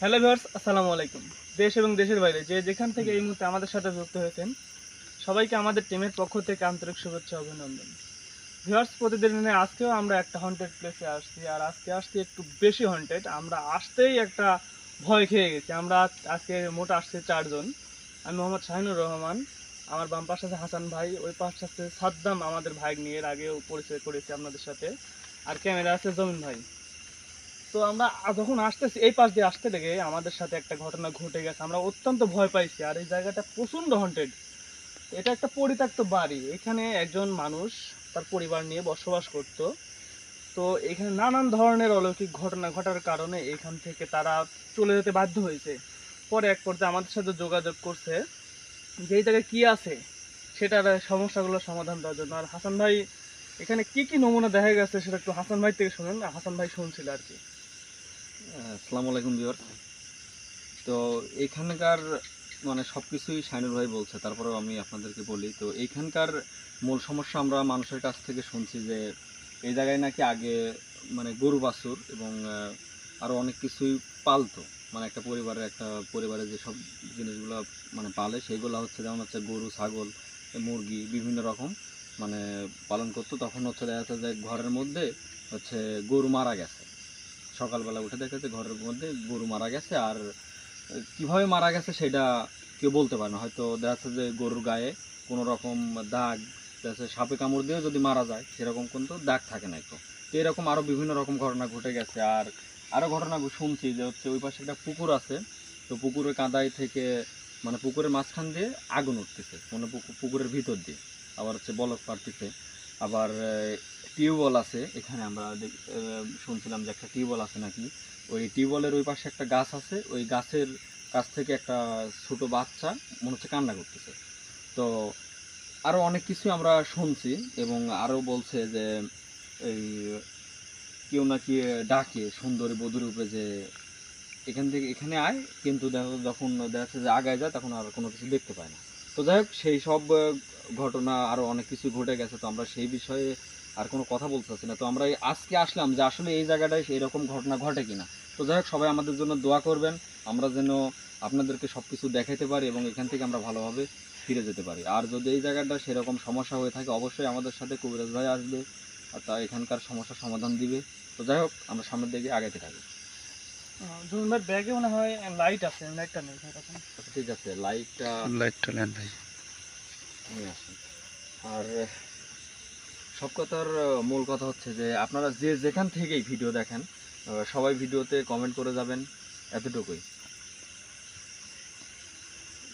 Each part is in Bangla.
হ্যালো ভিউয়ার্স, আসসালামু আলাইকুম। দেশ এবং দেশের বাইরে যে যেখান থেকে এই মুহূর্তে আমাদের সাথে যুক্ত হয়েছেন সবাইকে আমাদের টিমের পক্ষ থেকে আন্তরিক শুভেচ্ছা অভিনন্দন। ভিউয়ার্স, প্রতিদিনের আজকেও আমরা একটা হন্টেড প্লেসে আসছি, আর আজকে আসছি একটু বেশি হন্টেড। আমরা আসতেই একটা ভয় খেয়ে গেছি। আমরা আজকে মোট আসছে 4 জন। আমি মোহাম্মদ শাহিনুর রহমান, আমার বাম পাশে আছে হাসান ভাই, ওই পাশে আছে সাদ্দাম, আমাদের ভাই নিয়ে এর আগেও পরিচয় করেছি আপনাদের সাথে, আর ক্যামেরা আছে জমিন ভাই। তো আমরা যখন আসতেছি এই পাশ দিয়ে আসতে লেগে আমাদের সাথে একটা ঘটনা ঘটে গেছে। আমরা অত্যন্ত ভয় পাইছি, আর এই জায়গাটা প্রচন্ড হন্টেড। এটা একটা পরিত্যক্ত বাড়ি। এখানে একজন মানুষ তার পরিবার নিয়ে বসবাস করত। তো এখানে নানান ধরনের অলৌকিক ঘটনা ঘটার কারণে এখান থেকে তারা চলে যেতে বাধ্য হয়েছে। পরে এক পর্যায়ে আমাদের সাথে যোগাযোগ করছে যে এই জায়গায় কি আছে সেটার সমস্যাগুলোর সমাধান দেওয়ার জন্য। আর হাসান ভাই, এখানে কি কি নমুনা দেখা গেছে সেটা একটু হাসান ভাই থেকে শুনুন। হাসান ভাই শুনছিল আর কি। আসসালামু আলাইকুম ভিউয়ার্স। তো এইখানকার মানে সব কিছুই শাইনুর ভাই বলছে, তারপরেও আমি আপনাদেরকে বলি। তো এইখানকার মূল সমস্যা আমরা মানুষের কাছ থেকে শুনছি যে এই জায়গায় নাকি আগে মানে গরু বাছুর এবং আরও অনেক কিছুই পালতো। মানে একটা পরিবারে যেসব জিনিসগুলো মানে পালে সেইগুলো হচ্ছে, যেমন হচ্ছে গরু, ছাগল, মুরগি বিভিন্ন রকম মানে পালন করতো। তখন হচ্ছে দেখা যাচ্ছে যে ঘরের মধ্যে হচ্ছে গরু মারা গেছে, সকালবেলা উঠে দেখেছে ঘরের মধ্যে গরু মারা গেছে। আর কিভাবে মারা গেছে সেটা কেউ বলতে পারে না। হয়তো দেখা যাচ্ছে যে গরুর গায়ে কোনো রকম দাগ, দেখা যাচ্ছে সাপে কামড় দিয়েও যদি মারা যায় সেরকম কিন্তু দাগ থাকে না একটু। তো এরকম আরও বিভিন্ন রকম ঘটনা ঘটে গেছে। আর আরও ঘটনা শুনছি যে হচ্ছে ওই পাশে একটা পুকুর আছে। তো পুকুরের কাদায় থেকে মানে পুকুরের মাঝখান দিয়ে আগুন উঠতেছে, মানে পুকুরের ভিতর দিয়ে আবার হচ্ছে বলক পাড়তেছে। আবার টিউবওয়েল আছে এখানে, আমরা শুনছিলাম যে একটা টিউবওয়েল আছে নাকি। ওই টিউবওয়েলের ওই পাশে একটা গাছ আছে, ওই গাছের কাছ থেকে একটা ছোট বাচ্চা মনে হচ্ছে কান্না করতেছে। তো আরও অনেক কিছু আমরা শুনছি, এবং আরও বলছে যে এই কেউ নাকি ডাকে সুন্দরী বধূর উপরে যে এখান থেকে এখানে আয়, কিন্তু দেখো যখন দেখা যাচ্ছে যে আগায় যায় তখন আর কোনো কিছু দেখতে পায় না। তো যাই হোক, সেই সব ঘটনা আরও অনেক কিছু ঘটে গেছে। তো আমরা সেই বিষয়ে আর কোনো কথা বলতে চাচ্ছি না। তো আমরা আজকে আসলাম যে আসলে এই জায়গাটায় এরকম ঘটনা ঘটে কিনা। তো যাই হোক, সবাই আমাদের জন্য দোয়া করবেন, আমরা যেন আপনাদেরকে সব কিছু দেখাতে পারি এবং এখান থেকে আমরা ভালোভাবে ফিরে যেতে পারি। আর যদি এই জায়গাটা সেরকম সমস্যা হয়ে থাকে অবশ্যই আমাদের সাথে কবিরাজ ভাই আসবে, আর তা এখানকার সমস্যার সমাধান দিবে। তো যাই হোক, আমরা সামনের দিকে আগাতে থাকি। জুন ভাই ব্যাগে মনে হয় লাইট আছে, লাইটটা নেই ভাই তখন। আচ্ছা, ঠিক আছে, লাইটটা নেন ভাই, নিয়ে আসুন। আর সব কথার মূল কথা হচ্ছে যে আপনারা যে যেখান থেকেই ভিডিও দেখেন সবাই ভিডিওতে কমেন্ট করে যাবেন, এতটুকুই।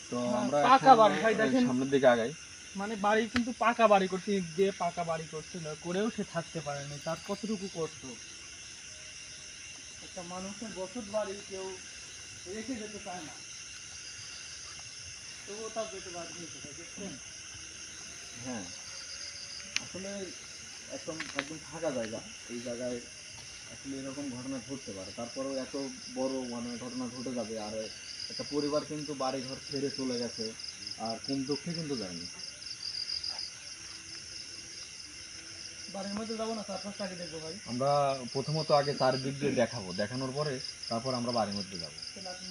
তো আমরা পাকা এখন বাড়ি ভাই দেখেন, সামনের দিকে আগাই। মানে বাড়ি কিন্তু পাকা বাড়ি করছে, ইট দিয়ে পাকা বাড়ি করছিল, করেও সে থাকতে পারেনি। তার কতটুকু কষ্ট। একটা মানুষের বসত বাড়ি কেউ রেখে যেতে চায় না, তবুও তার যেতে বাধ্য হতে হয়, দেখছেন। হ্যাঁ, আসলে একদম একদম ফাঁকা জায়গা, এই জায়গায় আসলে এরকম ঘটনা ঘটতে পারে। তারপরেও এত বড় মানে ঘটনা ঘটে যাবে, আর একটা পরিবার কিন্তু বাড়ি ঘর ছেড়ে চলে গেছে, আর কোন দুঃখে কিন্তু যায়নি। বাড়ির মধ্যে যাবো না, চারপাশটা আগে দেখবো ভাই। আমরা প্রথমত আগে চারদিক দিয়ে দেখাবো, দেখানোর পরে তারপর আমরা বাড়ির মধ্যে যাবো।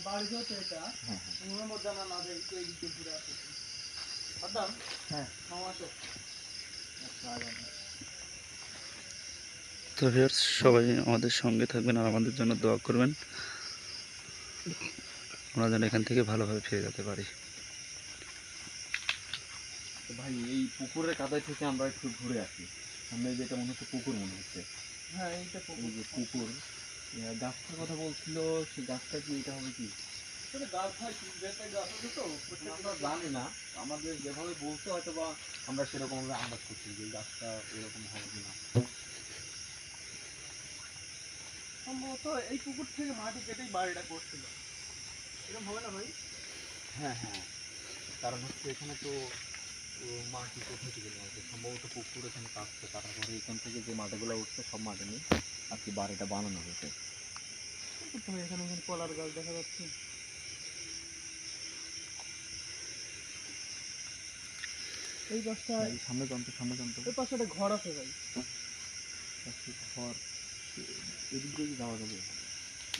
বাড়ি হচ্ছে এটা, হ্যাঁ হ্যাঁ নিয়মের জানা না যায় একটু একটু ঘুরে আসছে। আদাম, হ্যাঁ। মামা আসো। আচ্ছা, তো ভিউয়ার্স, সবাই আমাদের সঙ্গে থাকবেন আর আমাদের জন্য দোয়া করবেন, আমরা যেন এখান থেকে ভালোভাবে ফিরে যেতে পারি। তো ভাই, এই পুকুরের কাদায় থেকে আমরা একটু ঘুরে আসি। সামনে যেটা মনে হচ্ছে পুকুর মনে হচ্ছে। হ্যাঁ এইটা এই যে পুকুর, গাছটার কথা বলছিল, সেই গাছটা কি এটা হবে কি? গাছ ভাই, গাছ আছে তো আমরা জানি না, আমাদের যেভাবে বলতে হয়তো বা আমরা সেরকম ভাবে আন্দাজ করছি যে গাছটা এরকম হবে কিনা। সম্ভবত এই পুকুর থেকে মাটি কেটেই বাড়িটা করছিল, এরকম হবে না ভাই? হ্যাঁ হ্যাঁ, কারণ হচ্ছে এখানে তো মাটি কোথায় থেকে নেওয়া হচ্ছে, সম্ভবত পুকুর এখানে কাটছে, কাটার পরে এখান থেকে যে মাটিগুলো উঠছে সব মাটি নিয়ে আর কি বাড়িটা বানানো হয়েছে। এখানে এখানে কলার গাছ দেখা যাচ্ছে। এই গাছটা, সামনে জানতো, সামনে জানতো ওই পাশে একটা ঘর আছে ভাই। ঘর, এদিক দিয়ে যাওয়া যাবে।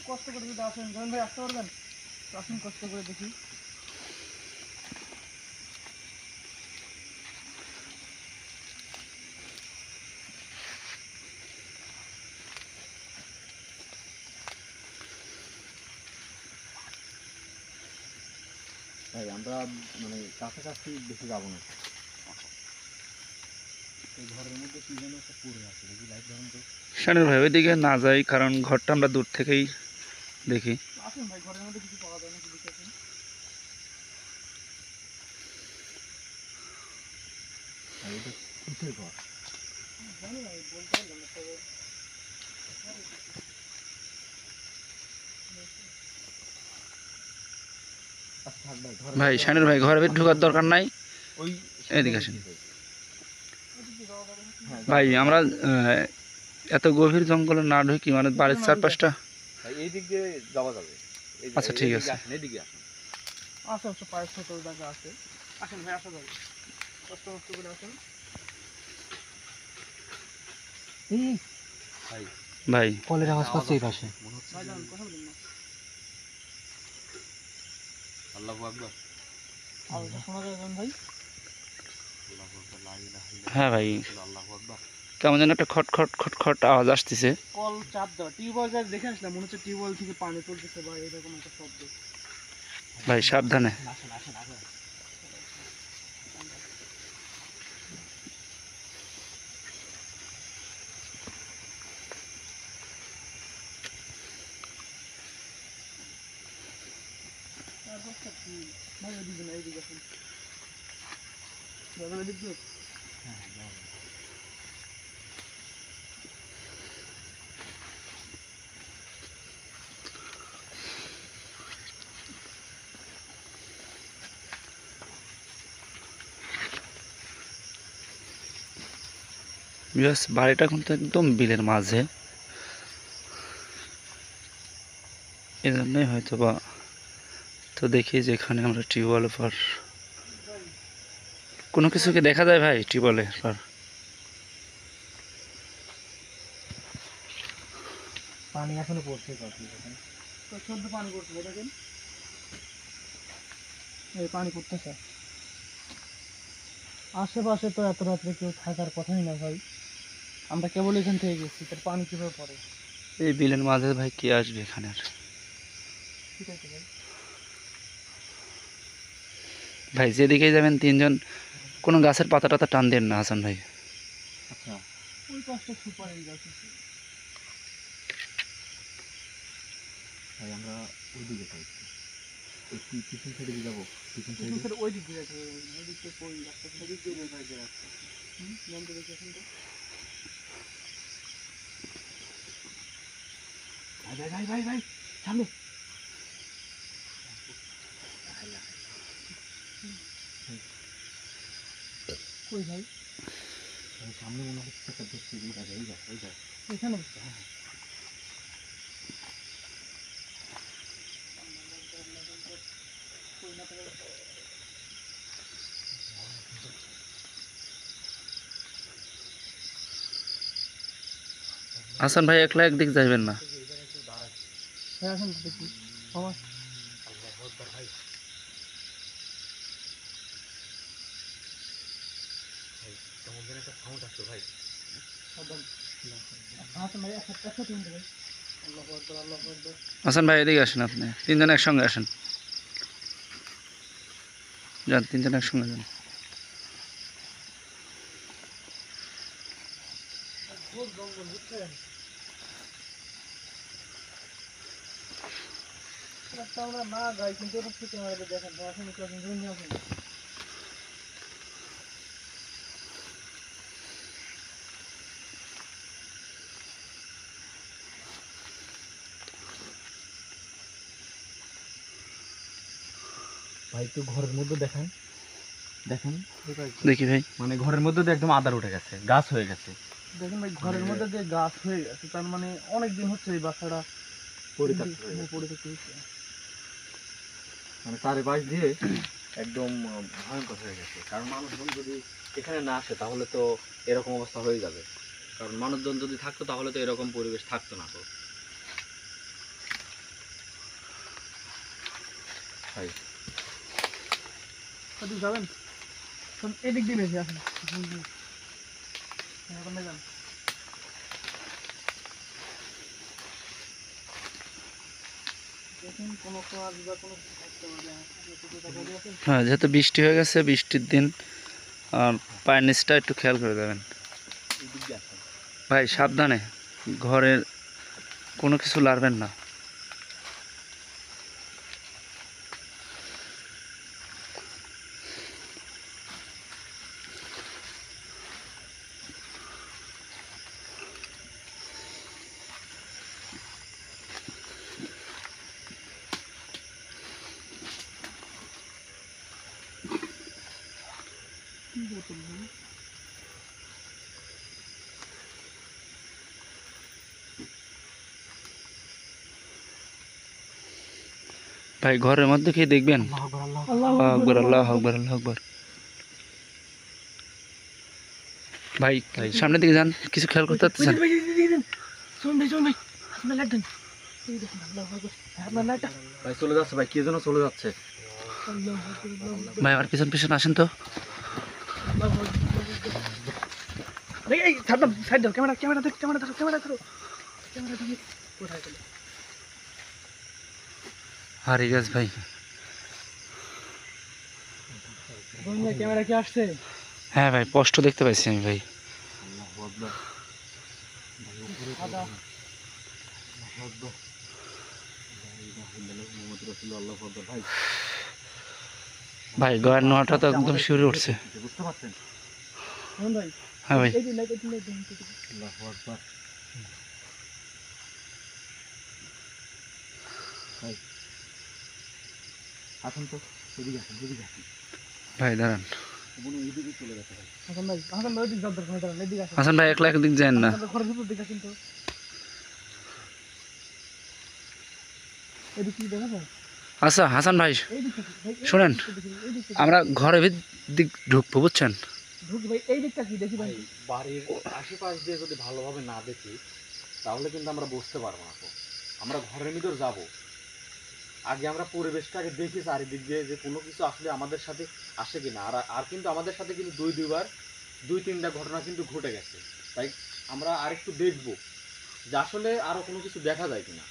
কষ্ট করে যদি আসেন, জয়েন ভাই আসতে পারবেন? তো আসুন কষ্ট করে দেখি। ভাই আমরা মানে কাছাকাছি বেশি যাবো না। এই ঘরের মধ্যে কি যেন একটা পড়ে আছে, দেখি লাইট ধরুন তো। শানুর ভাই ওইদিকে না যাই, কারণ ঘরটা আমরা দূর থেকেই দেখি। আসুন ভাই, ঘরের মধ্যে কিছু পাওয়া যায় নাকি দেখে আসুন। আর এটা কিসের ঘর? জানি না, বলতে পারলাম না তবে আচ্ছা থাক ভাই, ঘরের ভাই মধ্যে শানুর ভাই ঘরে ঢোকার দরকার নাই, ওই এদিকে আসেন। ওদিকে যাওয়া যাবে নাকি? হ্যাঁ, ভাই আমরা এত গভীর জঙ্গলে না ঢুকি, মানে বাড়ির চারপাশটা। ভাই এই দিক দিয়ে যাওয়া যাবে। এই যে আচ্ছা, ঠিক এদিকে আছে। আসেন, এদিকে আসেন। আচ্ছা, পায়ের ছোট জায়গা আছে। আসেন ভাই, আসা যাবে। কষ্ট মষ্ট করে আসেন। ভাই ভাই কলের আওয়াজ পাচ্ছি এই পাশে। মনে হচ্ছে ভাই যান, কথা বলুন না। আল্লাহু আকবার। আওয়াজটা শোনা যায় জান ভাই? আল্লাহু আকবার, লা ইলাহা ইল্লাল্লাহ। হ্যাঁ ভাই, আল্লাহু আকবার। কেমন যেন একটা খট খট খট খট আওয়াজ আসতেছে। কল চাপ দেওয়া, টিউবওয়েল যা দেখে আসলাম, মনে হচ্ছে টিউবওয়েল থেকে পানি পড়তেছে বা এরকম একটা শব্দ। ভাই সাবধানে। আসেন আসেন আসেন। তারপরটা কি? ভাই ওইদিকে না, এইদিকে আসুন। যাবেন ওইদিকে? বিকজ বাড়িটা কিন্তু একদম বিলের মাঝে, এই জন্যই হয়তো বা। তো দেখি যে এখানে আমরা টিউবওয়েলের পর কোনো কিছুকে দেখা যায় ভাই টিউবওয়েলের পর। পানি এখনো পড়ছে কত এখন। তো সদ্য পানি পড়তেছে, দেখেন এই পানি পড়তেছে। আশেপাশে তো এত রাত্রে কেউ থাকার কথাই না ভাই, আমরা কেবল এখান থেকে গেছি, তার পানি কিভাবে পড়ে? এই বিলের মাঝে ভাই কে আসবে এখানে আর? ঠিক আছে ভাই। ভাই যেদিকেই যাবেন তিনজন, কোনো গাছের পাতা টাতা টান দেন না হাসান ভাই। আচ্ছা ওই পাশটা সুপারি গাছ আছে। ভাই আমরা ওইদিকে যাই, একটু পিছন সাইডে যাবো। পিছন কিন্তু সাইডে স্যার ওই দিক দিয়ে যেতে হবে, ওই দিক থেকে ওই রাস্তা থেকে ওই দিক দিয়ে বের হয়ে যায় রাস্তা। জানতে দেখি এখন তো। ভাই ভাই ভাই ভাই ভাই সামনে। কই ভাই? ভাই সামনে মনে হচ্ছে একটা দেখছি, এই জায়গায় এই জায়গায় এই জায়গায়। এখানে হাসান ভাই একলা একদিক যাইবেন না। হ্যাঁ, এখন তো দেখি আমার আল্লাহু আকবার ভাই। ভাই কেমন যেন একটা সাউন্ড আসলো ভাই। সাবধান। আসুন ভাই, একসাথে শুনতে ভাই। আল্লাহু আকবার, আল্লাহু আকবার। হাসান ভাই এদিকে আসেন, আপনি তিনজন একসঙ্গে আসেন, যান তিনজন একসঙ্গে যান। ঘোর জঙ্গল, বুঝছেন? একটা আমরা না যাই, কিন্তু এটা থেকে আমাদের দেখেন ভাই, আসেন একটু আসেন, জলদি আসেন। ভাই একটু ঘরের মধ্যে দেখেন, দেখেন দেখি ভাই। মানে ঘরের মধ্যে তো একদম আদার উঠে গেছে, গাছ হয়ে গেছে। দেখেন ভাই, ঘরের মধ্যে যে গাছ হয়ে গেছে, তার মানে অনেক দিন হচ্ছে এই বাসাটা পরিত্যক্ত হয়ে গেছে। পরিত্যক্ত হয়েছে। মানে চারিপাশ দিয়ে একদম ভয়ঙ্কর হয়ে গেছে। কারণ মানুষজন যদি এখানে না আসে তাহলে তো এরকম অবস্থা হয়ে যাবে। কারণ মানুষজন যদি থাকতো তাহলে তো এরকম পরিবেশ থাকতো না। তো ভাই ওদিকে যাবেন? এদিক দিয়ে বেশি আসেন। ওখানে যান। দেখুন কোনো কাজ বা কোনো কিছু থাকতে পারে। হ্যাঁ, যেহেতু বৃষ্টি হয়ে গেছে, বৃষ্টির দিন আর পায়ের নিচটা একটু খেয়াল করে দেবেন এই দিক দিয়ে আসেন। ভাই, সাবধানে, ঘরের কোনো কিছু লাড়বেন না। ভাই, ঘরের মধ্যে কি দেখবেন? আল্লাহু আকবার, আল্লাহু আকবার, আল্লাহু আকবার। ভাই, সামনের দিকে যান, কিছু খেয়াল করতে পারতেছেন? ভাই চলে যাচ্ছে, ভাই কে যেন চলে যাচ্ছে। ভাই, আমার পিছন পিছন আসেন তো। আর ইগাস ভাই, ক্যামেরা কি আসছে? হ্যাঁ ভাই, স্পষ্ট দেখতে পাইছি আমি ভাই। আল্লাহু আকবার। ভাই উপরে তো। আদা। আল্লাহু আকবার। লা ইলাহা ইল্লাল্লাহু মুহাম্মাদুর রাসূলুল্লাহ। আল্লাহু আকবার। ভাই ভাই, গয়ের নোয়াটা তো একদম শিউরে উঠছে। বুঝতে পারছেন? মোহন ভাই, হ্যাঁ ভাই, এই যে লাইট দেখুন। আল্লাহু আকবার। ভাই আসুন তো, এদিকে আসুন, এদিকে আসুন। ভাই দাঁড়ান। কোনো এইদিকে চলে গেছে ভাই। হাসান ভাই, ওইদিকে যাওয়ার দরকার নেই, দাঁড়ান, এদিকে আসেন। হাসান ভাই, একলা একদিক যান না। আপনাদের ঘরের ভিতর দিকে আসেন তো। এদিক কি দেখা যায়? আচ্ছা হাসান ভাই, এই দিক থেকে, ভাই, এই শোনেন, দিক থেকে, এই দিক থেকে। আমরা ঘরের দিক ঢুকবো, বুঝছেন? ঢুকি ভাই, এই দিকটা কি দেখি ভাই? ভাই বাড়ির আশেপাশ দিয়ে যদি ভালোভাবে না দেখি তাহলে কিন্তু আমরা বুঝতে পারবো না। তো আমরা ঘরের ভিতর যাব, আগে আমরা পরিবেশটাকে দেখি চারিদিক দিয়ে যে কোনো কিছু আসলে আমাদের সাথে আসে কিনা। আর কিন্তু আমাদের সাথে কিন্তু দুই তিনটা ঘটনা কিন্তু ঘটে গেছে। তাই আমরা আরেকটু দেখবো যে আসলে আরো কোনো কিছু দেখা যায় কিনা।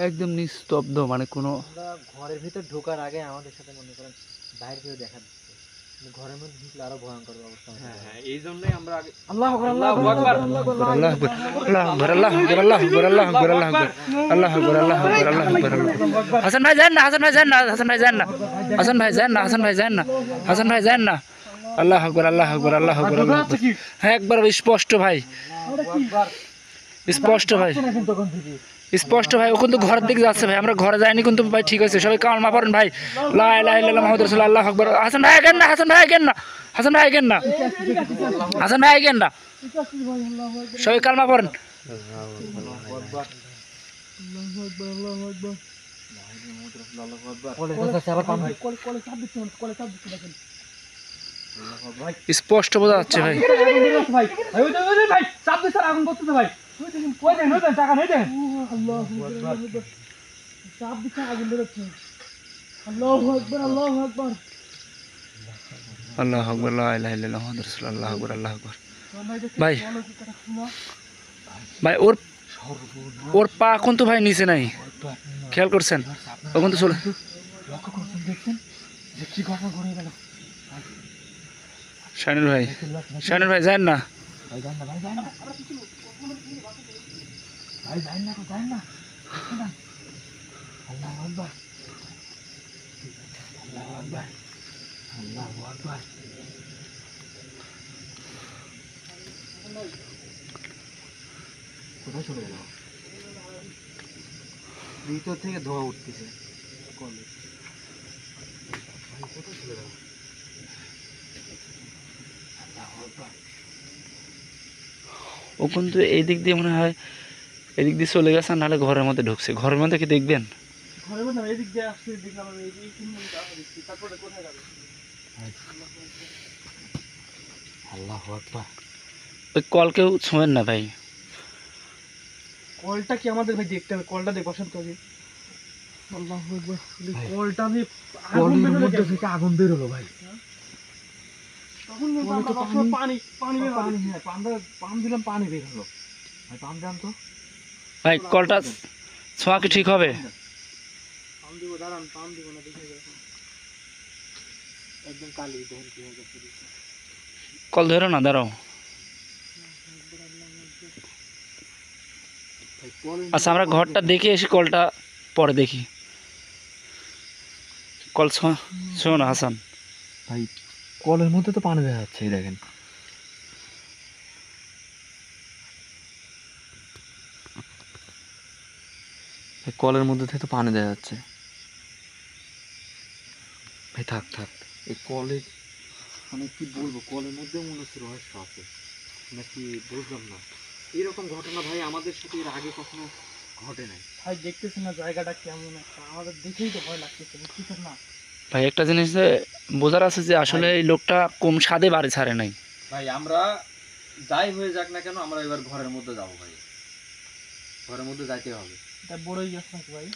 একদম নিস্তব্ধ, মানে কোনো আমরা ঘরের ভিতর ঢোকার আগে আমাদের সাথে মনে করেন বাইরে থেকে দেখা দিচ্ছে, কিন্তু ঘরের মধ্যে ঢুকলে আরো ভয়ঙ্কর অবস্থা হতে হ্যাঁ পারে। হ্যাঁ, এই জন্যই আমরা আগে আল্লাহু আকবার, আল্লাহু আকবার। আল্লাহ আকবার, আল্লাহ আকবার, আল্লাহ আকবার, আল্লাহ আকবার, আল্লাহ আকবার, আল্লাহ আকবার, আল্লাহ আকবার, আল্লাহ আকবার, আল্লাহ আকবার, আল্লাহ আকবার। হাসান ভাই যান না, হাসান ভাই যান না, হাসান ভাই যান না, হাসান ভাই যান না, হাসান ভাই যান না, হাসান ভাই যান না। আল্লাহ আকবার, আল্লাহ আকবার, আল্লাহ আকবার, আল্লাহ আকবার। হ্যাঁ, একবার স্পষ্ট ভাই, স্পষ্ট ভাই, স্পষ্ট ভাই। ও কিন্তু ঘরের দিকে যাচ্ছে ভাই, আমরা ঘরে যাইনি কিন্তু ভাই। ঠিক আছে, সবাই কালমা পড়েন ভাই, লা ইলাহা ইল্লাল্লাহ মুহাম্মাদুর রাসূলুল্লাহ, আল্লাহু আকবার। হাসান ভাই আগেন না, হাসান ভাই আগেন না, হাসান ভাই আগেন না, হাসান ভাই আগেন না, সবাই কালমা পড়েন। কলে চাপ দিচ্ছে, কলে চাপ দিচ্ছে দেখেন। স্পষ্ট বোঝা যাচ্ছে ভাই। ভাই, ভাই, ওই যে ভাই, চাপ দিচ্ছে, আগুন করতেছে ভাই। ওই দেখেন, কই দেন, ওই দেন, টাকা নেই দেন। আল্লাহু আকবার, চাপ দিচ্ছে, আগুন বেরোচ্ছে। আল্লাহু আকবার, আল্লাহু আকবার। আল্লাহু আকবার, লা ইলাহা ইল্লাল্লাহ মুহাম্মাদুর রাসূলুল্লাহ, আল্লাহু আকবার, আল্লাহু আকবার। ভাই, ভাই ওর পা কিন্তু ভাই নিচে নাই, খেয়াল করছেন? ও কিন্তু চলে, লক্ষ্য করছেন, দেখছেন যে কি ঘটনা ঘটে গেল। শাহিনুর ভাই, শাহিনুর ভাই যান না। ভাই যান না, ভাই যান না, ভাই যান না, যান না। আল্লাহু আকবার, আল্লাহু আকবার, আল্লাহু আকবার। কোথায় চলে গেল? ভিতর থেকে ধোঁয়া উঠতেছে। কোথায় চলে গেল? আল্লাহু আকবার। ও কিন্তু এই দিক দিয়ে মনে হয় এদিক দিয়ে চলে গেছে, নাহলে ঘরের মধ্যে ঢুকছে। ঘরের মধ্যে কি দেখবেন? ঘরের মধ্যে এদিক দিয়ে আসছে, দেখলাম আমি এই 3 মিনিট আসছে, তারপরে কোথায় যাবে? আল্লাহু আকবার। ওই কল কেউ ছোঁয়েন না ভাই। কলটা কি আমাদের ভাই দেখতে হবে, কলটা দেখ বসেন তো আগে। আল্লাহু আকবার, কলটা আমি কলের মধ্যে থেকে আগুন বের হলো ভাই। তখন বলবো কলে তো আমরা সবসময় পানি পানি বের হবে। হ্যাঁ, পাম দিলাম, পানি বের হলো ভাই। পাম দেন তো। ভাই কলটা ছোঁয়া কি ঠিক হবে? পাম দিব, দাঁড়ান, পাম দিব না, দেখে যাবেন। একদম কালি দেখেন কি হয়ে গেছে। কল ধরো না, দাঁড়াও। ভাই কলের আচ্ছা আমরা ঘরটা দেখে এসে কলটা পরে দেখি। কল ছোঁয় না হাসান। ভাই কলের মধ্যে তো পানি বের হচ্ছে, এই দেখেন। কলের মধ্যে থেকে তো পানি দেওয়া যাচ্ছে ভাই। থাক থাক, এই কলে মানে কি বলবো, কলের মধ্যে মনে হচ্ছে রহস্য আছে নাকি বুঝলাম না। এরকম ঘটনা ভাই আমাদের সাথে এর আগে কখনো ঘটে নাই ভাই দেখতেছেন না জায়গাটা কেমন একটা, আমাদের দেখেই তো ভয় লাগতেছে, বুঝতেছেন না? ভাই একটা জিনিস যে বোঝার আছে যে আসলে এই লোকটা কম স্বাদে বাড়ি ছাড়ে নাই। ভাই আমরা যাই হয়ে যাক না কেন, আমরা এবার ঘরের মধ্যে যাবো ভাই, ঘরের মধ্যে যাইতে হবে। এটা বড়ই গাছ নাকি ভাই?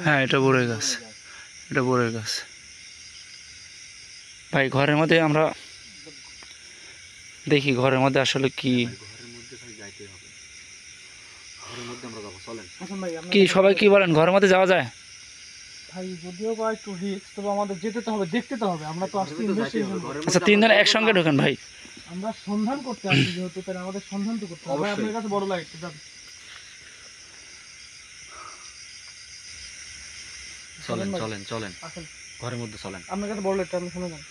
হ্যাঁ এটা বড়ই গাছ, এটা বড়ই গাছ। ভাই ঘরের মধ্যে আমরা দেখি, ঘরের মধ্যে আসলে কি ঘরের মধ্যে ভাই যাইতে হবে, ঘরের মধ্যে আমরা যাবো, চলেন। হাসান ভাই, কি সবাই কি বলেন, ঘরের মধ্যে যাওয়া যায়? ভাই যদিও বা একটু রিস্ক, তবে আমাদের যেতে তো হবে, দেখতে তো হবে। আমরা তো আসছি investigation করতে। আচ্ছা তিনজন একসঙ্গে ঢোকেন ভাই। আমরা সন্ধান করতে আসছি যেহেতু, তাহলে আমাদের সন্ধান তো করতে হবে। ভাই, অবশ্যই। আপনার কাছে বড় লাইট যান। চলেন চলেন চলেন, আসেন, ঘরের মধ্যে চলেন। আপনার কাছে বড় লাইট, আপনি শুনে যান।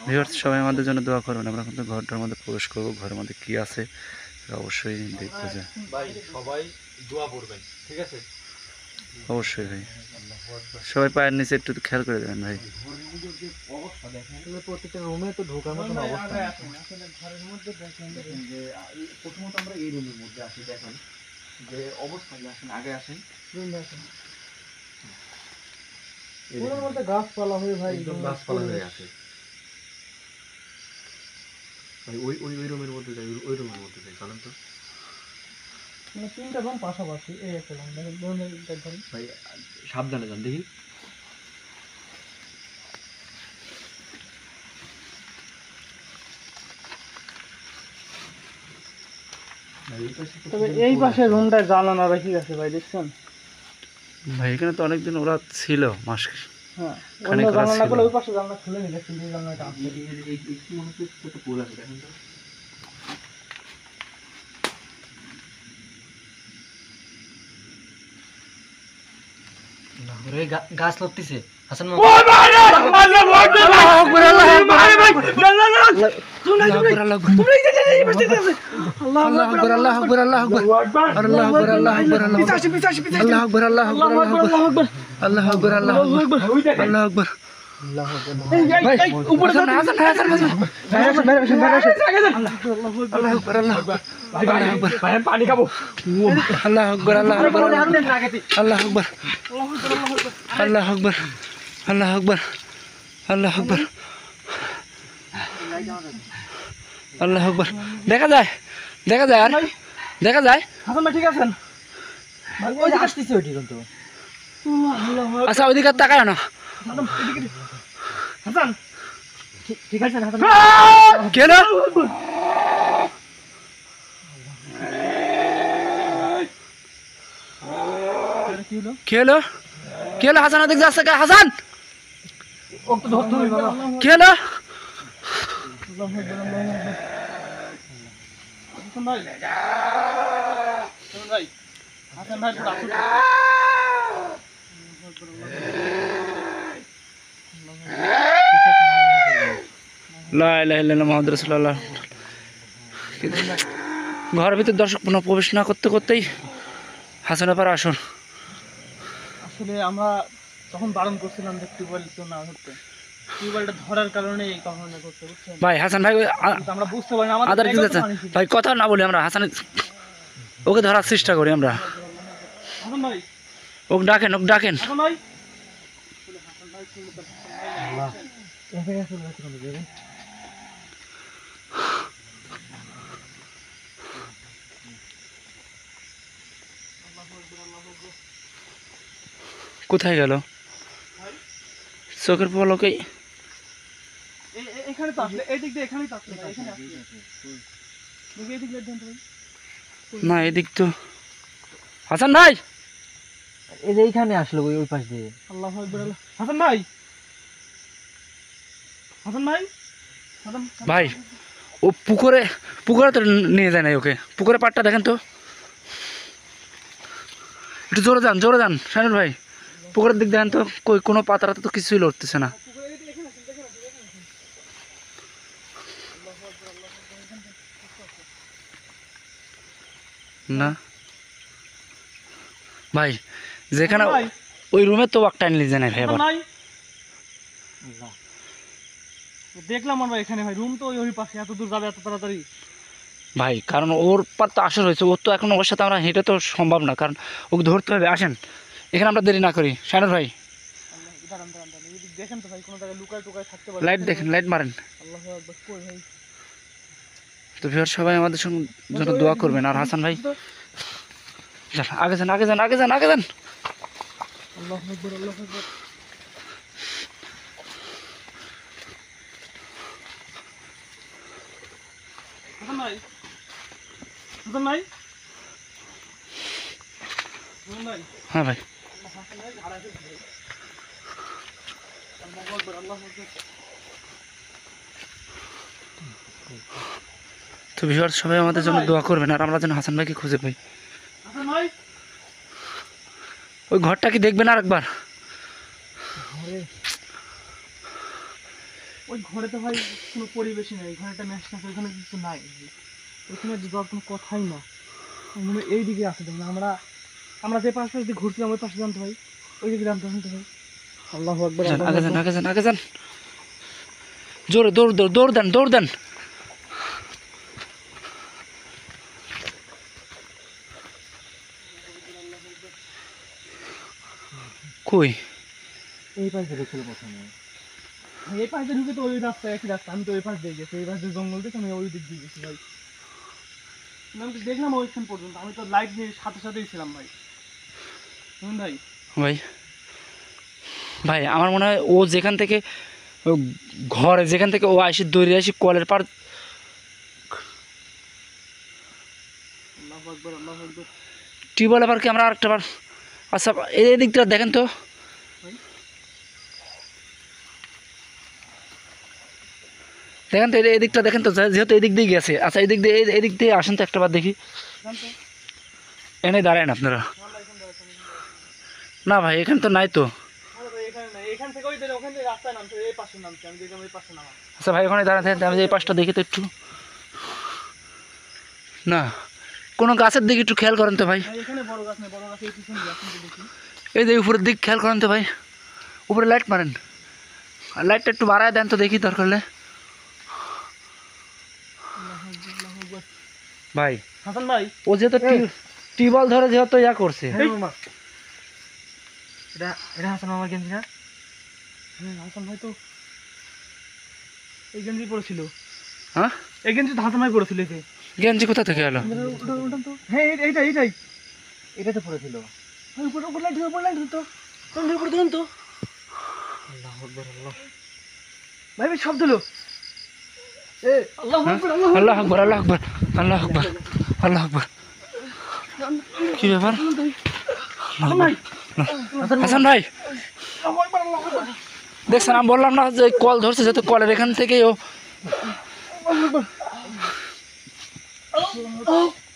ভিউয়ার্স সবাই আমাদের জন্য দোয়া করবেন। আমরা কিন্তু ঘরটার মধ্যে প্রবেশ করবো, ঘরের মধ্যে কি আছে সেটা অবশ্যই দেখবো। যে ভাই সবাই দোয়া করবেন, ঠিক আছে? অবশ্যই ভাই, সবাই পায়ের নিচে একটু খেয়াল করে দেবেন ভাই। প্রত্যেকটা রুমে তো ঢোকার মতন ভাই, অবস্থা আগে নেই। আসেন, আসলে ঘরের মধ্যে দেখেন যে প্রথমত আমরা এই রুমের মধ্যে আসি, দেখেন যে অবস্থা কি, আসেন আগে আসেন। রুমে আসেন। পুরোর মধ্যে গাছপালা হয়ে ভাই একদম গাছপালা হয়ে আছে ভাই। ওই ওই ওই রুমের মধ্যে যাই, ওই রুমের মধ্যে যাই, চলেন তো মানে তিনটা রুম পাশাপাশি, এই একটা রুম, মানে রুমের দেখেন। ভাই। সাবধানে যান দেখি। তবে এই পাশে রুমটায় জানালা রেখে গেছে ভাই, দেখছেন? ভাই এখানে তো অনেকদিন ওরা ছিল, মাস হ্যাঁ, খানিক অন্য ওরা জানালা ছিল। গুলো ওই পাশে জানালা খুলে নিলে সিঁড়ির জানালাটা আছে। মনে হচ্ছে একটা পোল আছে, দেখেন তো। গাছ লড়তেছে হাসান মামা। পানি খাবো। আল্লাহ আকবার, আল্লাহ আকবার, আল্লাহ আকবার, আল্লাহ আকবার, আল্লাহ আকবার, আল্লাহ আকবার, আল্লাহ আকবার। দেখা যায়, দেখা যায়, আর দেখা যায়। হাসান ভাই ঠিক আছেন? ওই যে আসতেছে ওইটি কিন্তু। আচ্ছা ওইদিকে তাকায় না। হাসান ঠিক আছে হাসান? কেন কি হলো? কি হলো, কি হলো? হাসান ওদিক যাচ্ছে কে? হাসান ও তো ধরতে হবে বাবা। কি হলো? হাসান ভাই, হাসান ভাই, হাসান ভাই একটু আসুন। লা ইলাহা ইল্লাল্লাহ মুহাম্মাদুর রাসূলুল্লাহ। ঘরের ভিতর দর্শক পুনঃ প্রবেশ না করতে করতেই হাসানের পাড়া আসুন। আসলে আমরা তখন বারণ করছিলাম যে টিউবওয়েল তো না ধরতে, টিউবওয়েলটা ধরার কারণে এই ঘটনা ঘটছে, বুঝছেন? ভাই হাসান ভাই কিন্তু আমরা বুঝতে পারি না, আদার কি জায়গায় তো যাচ্ছে পানি ছিল। ভাই, কথা না বলি আমরা। হাসান ওকে ধরার চেষ্টা করি আমরা। হাসান ভাই, ওকে ডাকেন, ওকে ডাকেন। হাসান ভাই, কোথায় গেল? চোখের পলকেই এখানে তো আসলে এই দিক দিয়ে এখানেই তো আসলে এখানে আসলে দেখি এই দিক দিয়ে দেন তো ভাই। না, এদিক তো। হাসান ভাই, এই যে এইখানে আসলো ওই পাশ দিয়ে। আল্লাহু আকবার আল্লাহ। হাসান ভাই, হাসান ভাই, হাসান ভাই ও পুকুরে পুকুরে তো নিয়ে যায় নাই ওকে। পুকুরে পাটটা দেখেন তো, একটু জোরে যান শানুর ভাই। পুকুরের দিক দেখেন তো, কই কোনো পাতারাতে তো কিছুই লড়তেছে না। না ভাই, যেখানে ভাই, ওই রুমে তো একটা নিয়ে যায় নাই ভাই আবার। হাসান ভাই, দেখলাম আমরা এখানে ভাই, রুম তো ওই পাশে, এত দূর যাবে এত তাড়াতাড়ি? ভাই কারণ ওর পার তো আসর হয়েছে, ওর তো এখন ওর সাথে আমরা হেঁটে তো সম্ভব না, কারণ ওকে ধরতে হবে। আসেন এখানে আমরা দেরি না করি শানুর ভাই। দাঁড়ান দাঁড়ান দাঁড়ান, এই দিক দেখেন তো ভাই, কোনো জায়গায় লুকায় টুকায় থাকতে পারে। লাইট দেখেন, লাইট মারেন। আল্লাহু আকবার, কই ভাই? তো ভিউয়ার সবাই আমাদের সঙ্গে জন্য দোয়া করবেন। আর হাসান ভাই যান, আগে যান, আগে যান, আগে যান, আগে যান। আল্লাহু আকবার, আল্লাহু আকবার। হাসান ভাই, হাসান ভাই, হাসান ভাই, হ্যাঁ ভাই, হাসান ভাই ঝাড়া খেয়েছে ভাই। আল্লাহু আকবার, আল্লাহু আকবার। তো ভিউয়ার সবাই আমাদের জন্য দোয়া করবেন, আর আমরা যেন হাসান ভাইকে খুঁজে পাই। হাসান ভাই, ওই ঘরটা কি দেখবেন আর একবার? ওই ঘরে তো ভাই কোনো পরিবেশই নেই, ঘরে একটা ম্যাচ আছে, ওইখানে কিছু নাই, ওইখানে যাওয়ার কোনো কথাই না। আমার মনে হয় এই দিকে আছে, দেখুন আমরা আমরা যে পাশে যদি ঘুরছিলাম ওই পাশে জানতো ভাই, ওই দিকে জানতো ভাই। আল্লাহু আকবার, যান, আল্লাহু আগে যান, আকবার। আগে যান, আগে যান। জোরে দৌড় দৌড় দৌড় দেন, দৌড় দেন। কই এই পাশে ঢুকছিল প্রথমে। এই পাশে ঢুকে তো ওই রাস্তা, একই রাস্তা, আমি তো ওই পাশ দিয়ে গেছি, এই পাশ দিয়ে জঙ্গল দেখে আমি ওই দিক দিয়ে গেছি ভাই। আমি তো দেখলাম ওইখান পর্যন্ত, আমি তো লাইট নিয়ে সাথে সাথেই ছিলাম ভাই। শুনুন ভাই, ভাই, ভাই আমার মনে হয় ও যেখান থেকে ও ঘরে যেখান থেকে ও আসি দৌড়ে আসি কলের পার আল্লাহু আকবার, আল্লাহু আকবার। টিউবওয়েল পার কি আমরা আরেকটা বার। আচ্ছা এই দিকটা দেখেন তো, দেখেন তো এই দিকটা দেখেন তো, যেহেতু এই দিক দিয়ে গেছে। আচ্ছা এই দিক দিয়ে এই দিক দিয়ে আসেন তো একটা বার দেখি। জানতো? এনে দাঁড়ায় না আপনারা? না ভাই এখানে তো নাই তো। আরে ভাই এখানে না, এখান থেকে ওই দিকে ওখান থেকে রাস্তায় নামছে, এই পাশে নামছে, আমি দেখলাম এই পাশে নামা। আচ্ছা ভাই ওখানে দাঁড়াতে আমি যে এই পাশটা দেখি তো একটু। না, কোনো গাছের দিকে একটু খেয়াল করেন তো ভাই। ভাই এখানে বড় গাছ নেই, বড় গাছ এই পিছনে গাছ কিন্তু দেখি। এই যে উপরের দিক খেয়াল করেন তো ভাই, উপরে লাইট মারেন, আর লাইটটা একটু বাড়ায় দেন তো দেখি দরকার হলে। আল্লাহু আকবার, আল্লাহু আকবার। ভাই হাসান ভাই, ও যেহেতু টিউবওয়েল ধরে যেহেতু ইয়া করছে। এই এটা এটা হাসান মামার গেঞ্জি না? হ্যাঁ, হাসান ভাই তো এই গেঞ্জি পরেছিল। হ্যাঁ, এই গেঞ্জি তো হাসান ভাই পরেছিল। এই যে গেঞ্জি কোথা থেকে এলো? উল্টান তো, হ্যাঁ এইটাই এইটাই। এটা তো পড়েছিল। ভাই উপরে উপরে লাইট, উপরে লাইট তো, তুমি উপরে ধরুন তো। আল্লাহু আকবার, আল্লাহ। ভাই ভাই সব দিলো। এ আল্লাহু আকবার, আল্লাহু আল্লাহ আকবর, আল্লাহ আকবর, আল্লাহ আকবর, আল্লাহ আকবর। কি ব্যাপার? হাসান ভাই, হাসান ভাই আল্লাহু আকবার, আল্লাহু আকবার, দেখছেন, আমি বললাম না যে কল ধরছে, যেহেতু কলের এখান থেকেই ও। আল্লাহু আকবার।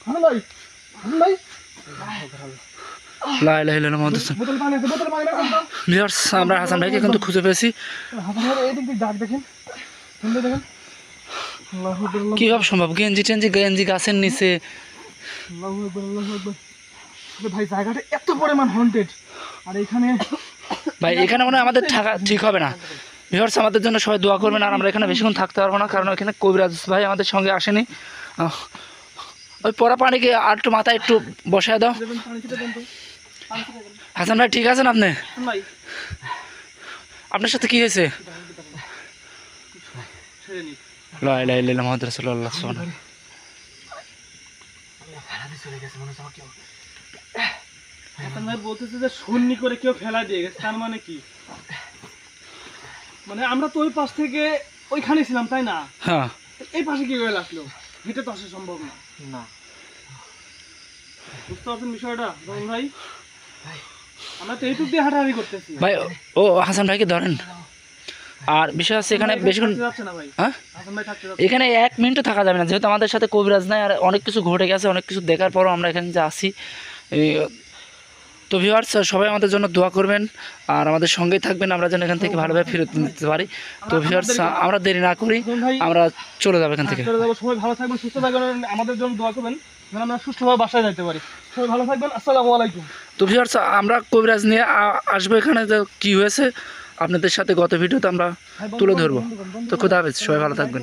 হাসান ভাই, হাসান ভাই, লা ইলাহা ইল্লাল্লাহ মুহাম্মাদুর রাসূলুল্লাহ। বোতল পানি আছে, বোতল পানি রাখুন তো। ভিউয়ার্স আমরা হাসান ভাইকে কিন্তু খুঁজে পেয়েছি। হাসান ভাই এই দিক দিয়ে ডাক দেখেন, শুনতে দেখেন। আল্লাহু আকবার, আল্লাহু কীভাবে সম্ভব? গেঞ্জি টেঞ্জি গেঞ্জি গাছের নিচে। আল্লাহু আকবার, আল্লাহু আকবার। তবে ভাই জায়গাটা এত পরিমাণ হন্টেড, আর এখানে ভাই এখানে মনে হয় আমাদের থাকা ঠিক হবে না। ভিউয়ার্স আমাদের জন্য সবাই দোয়া করবেন, আর আমরা এখানে বেশিক্ষণ থাকতে পারবো না, কারণ এখানে কবিরাজ ভাই আমাদের সঙ্গে আসেনি। ওই পরা পানিকে আর একটু মাথায় একটু বসায় দাও। দেবেন, পানি ছিটা দেন তো, পানি ছিটা দেন। হাসান ভাই ঠিক আছেন আপনি? ভাই আপনার সাথে কি হয়েছে? ছেড়ে নিন। লা ইলাহা ইল্লাল্লাহ মুহাম্মাদুর রাসূলুল্লাহ সাল্লাল্লাহু আলাইহি হাসান ভাই বলতেছে যে শূন্য করে কেউ ফেলা দিয়ে গেছে, তার মানে কি? মানে আমরা তো ওই পাশ থেকে ওইখানে ছিলাম তাই না? হ্যাঁ এই পাশে কি হয়ে আসলো? হেঁটে তো আসা সম্ভব না। না বুঝতে পারছেন বিষয়টা রমন ভাই? আমরা তো এইটুক দিয়ে হাঁটাহাঁটি করতেছি। ভাই, ও হাসান ভাইকে ধরেন। আর বিষয় হচ্ছে এখানে বেশিক্ষণ, থাকতে যাচ্ছে না ভাই। হ্যাঁ হাসান ভাই থাকতে যাচ্ছে। এখানে 1 মিনিটও থাকা যাবে না, যেহেতু আমাদের সাথে কবিরাজ নাই আর অনেক কিছু ঘটে গেছে, অনেক কিছু দেখার পরও আমরা এখানে যে আসি। তো ভিউয়ার্স সবাই আমাদের জন্য দোয়া করবেন আর আমাদের সঙ্গেই থাকবেন, আমরা যেন এখান থেকে ভালোভাবে ফেরত নিতে পারি। তো ভিউয়ার্স আমরা দেরি না করি, রমন ভাই আমরা চলে যাবো এখান থেকে। চলে যাবো। সবাই ভালো থাকবেন, সুস্থ থাকবেন, আমাদের জন্য দোয়া করবেন যেন আমরা সুষ্ঠুভাবে বাসায় যেতে পারি। সবাই ভালো থাকবেন, আসসালামু আলাইকুম। তো ভিউয়ার্স আমরা কবিরাজ নিয়ে আসবো এখানে, যে কী হয়েছে আপনাদের সাথে গত ভিডিওতে আমরা তুলে ধরবো। তো খুদা হাফেজ, সবাই ভালো থাকবেন।